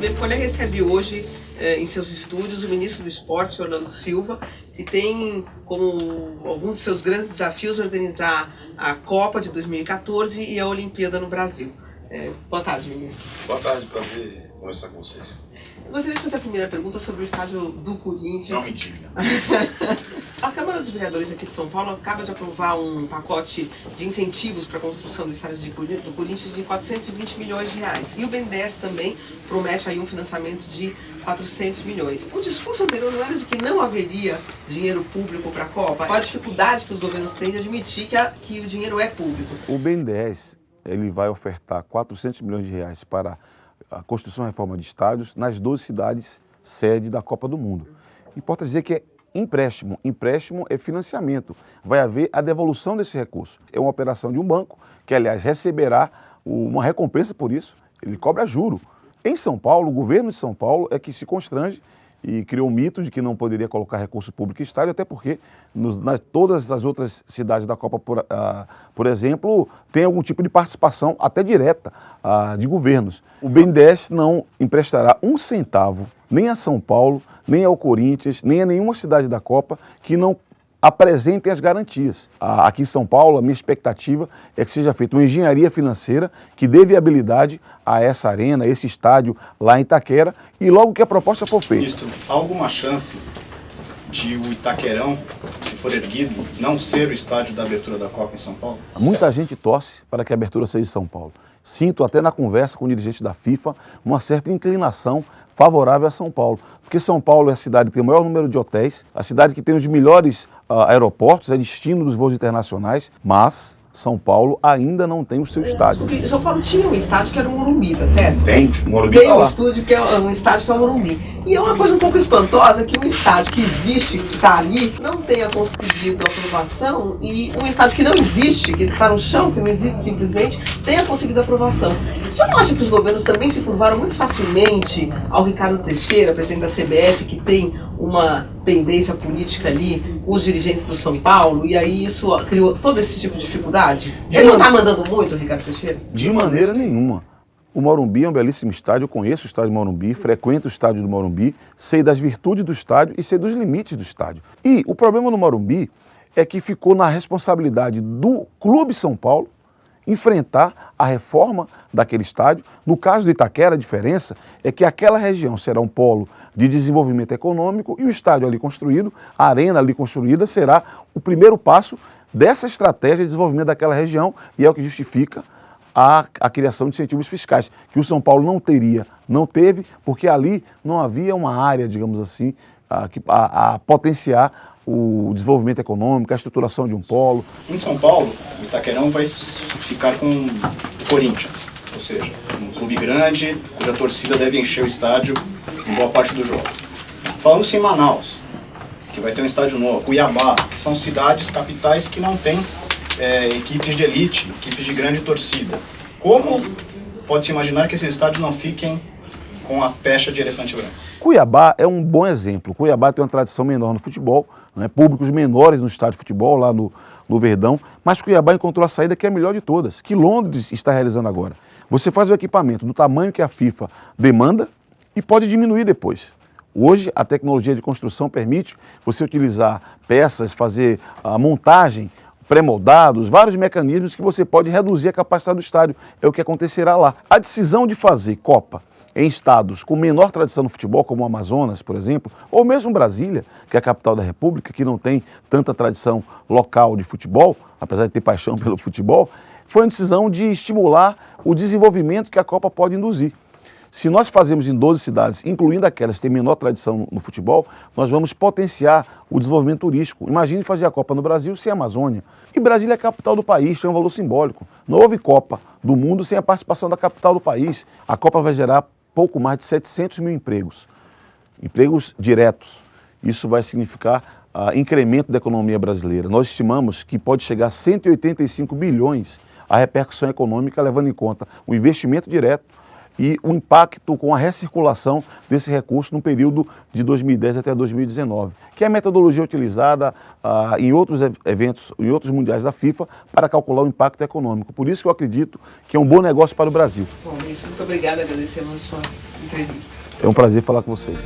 TV Folha recebe hoje em seus estúdios o ministro do Esporte, Orlando Silva, que tem como alguns de seus grandes desafios organizar a Copa de 2014 e a Olimpíada no Brasil. Boa tarde, ministro. Boa tarde, prazer conversar com vocês. Eu gostaria de fazer a primeira pergunta sobre o estádio do Corinthians. Não me diga. A Câmara dos Vereadores aqui de São Paulo acaba de aprovar um pacote de incentivos para a construção do estádio do Corinthians de 420 milhões de reais. E o BNDES também promete aí um financiamento de 400 milhões. O discurso anterior não era de que não haveria dinheiro público para a Copa? Qual a dificuldade que os governos têm de admitir que o dinheiro é público? O BNDES ele vai ofertar 400 milhões de reais para a construção e reforma de estádios nas 12 cidades sede da Copa do Mundo. Importa dizer que é empréstimo. Empréstimo é financiamento. Vai haver a devolução desse recurso. É uma operação de um banco que, aliás, receberá uma recompensa por isso. Ele cobra juro. Em São Paulo, o governo de São Paulo é que se constrange e criou um mito de que não poderia colocar recurso público em estádio, até porque todas as outras cidades da Copa, por exemplo, tem algum tipo de participação, até direta, de governos. O BNDES não emprestará um centavo nem a São Paulo, nem ao Corinthians, nem a nenhuma cidade da Copa que não apresentem as garantias. Aqui em São Paulo, a minha expectativa é que seja feita uma engenharia financeira que dê viabilidade a essa arena, a esse estádio lá em Itaquera, e logo que a proposta for feita. Ministro, há alguma chance de o Itaquerão, se for erguido, não ser o estádio da abertura da Copa em São Paulo? Muita gente torce para que a abertura seja em São Paulo. Sinto até na conversa com dirigentes da FIFA uma certa inclinação favorável a São Paulo, porque São Paulo é a cidade que tem o maior número de hotéis, a cidade que tem os melhores aeroportos, é destino dos voos internacionais, mas São Paulo ainda não tem o seu estádio. Desculpe, São Paulo tinha um estádio que era o Morumbi, tá certo? Tem, o Morumbi tem tá lá. Um estádio que é o Morumbi. E é uma coisa um pouco espantosa que um estádio que existe, que está ali, não tenha conseguido aprovação, e um estádio que não existe, que está no chão, que não existe simplesmente, tenha conseguido aprovação. O senhor não acha que os governos também se curvaram muito facilmente ao Ricardo Teixeira, presidente da CBF, que tem uma tendência política ali com os dirigentes do São Paulo, e aí isso criou todo esse tipo de dificuldade? Ele não está mandando muito, o Ricardo Teixeira? De maneira nenhuma. O Morumbi é um belíssimo estádio, eu conheço o estádio do Morumbi, frequento o estádio do Morumbi, sei das virtudes do estádio e sei dos limites do estádio. E o problema no Morumbi é que ficou na responsabilidade do Clube São Paulo enfrentar a reforma daquele estádio. No caso do Itaquera, a diferença é que aquela região será um polo de desenvolvimento econômico e o estádio ali construído, a arena ali construída, será o primeiro passo dessa estratégia de desenvolvimento daquela região e é o que justifica a criação de incentivos fiscais, que o São Paulo não teve, porque ali não havia uma área, digamos assim, a potenciar o desenvolvimento econômico, a estruturação de um polo. Em São Paulo, o Itaquerão vai ficar com o Corinthians, ou seja, um clube grande, cuja torcida deve encher o estádio em boa parte do jogo. Falando-se em Manaus, que vai ter um estádio novo, Cuiabá, que são cidades capitais que não têm equipes de elite, equipes de grande torcida. Como pode-se imaginar que esses estádios não fiquem com a pecha de elefante branco? Cuiabá é um bom exemplo. Cuiabá tem uma tradição menor no futebol, né? Públicos menores no estádio de futebol, lá no Verdão, mas Cuiabá encontrou a saída que é a melhor de todas, que Londres está realizando agora. Você faz o equipamento do tamanho que a FIFA demanda e pode diminuir depois. Hoje, a tecnologia de construção permite você utilizar peças, fazer a montagem, pré-moldados, vários mecanismos que você pode reduzir a capacidade do estádio. É o que acontecerá lá. A decisão de fazer Copa em estados com menor tradição no futebol, como o Amazonas, por exemplo, ou mesmo Brasília, que é a capital da República, que não tem tanta tradição local de futebol, apesar de ter paixão pelo futebol, foi uma decisão de estimular o desenvolvimento que a Copa pode induzir. Se nós fazemos em 12 cidades, incluindo aquelas que têm menor tradição no futebol, nós vamos potenciar o desenvolvimento turístico. Imagine fazer a Copa no Brasil sem a Amazônia. E Brasília é a capital do país, tem um valor simbólico. Não houve Copa do Mundo sem a participação da capital do país. A Copa vai gerar pouco mais de 700 mil empregos diretos. Isso vai significar incremento da economia brasileira. Nós estimamos que pode chegar a 185 bilhões a repercussão econômica, levando em conta o investimento direto, e o impacto com a recirculação desse recurso no período de 2010 até 2019, que é a metodologia utilizada em outros eventos, em outros mundiais da FIFA, para calcular o impacto econômico. Por isso que eu acredito que é um bom negócio para o Brasil. Bom, isso, muito obrigada, agradecemos a sua entrevista. É um prazer falar com vocês.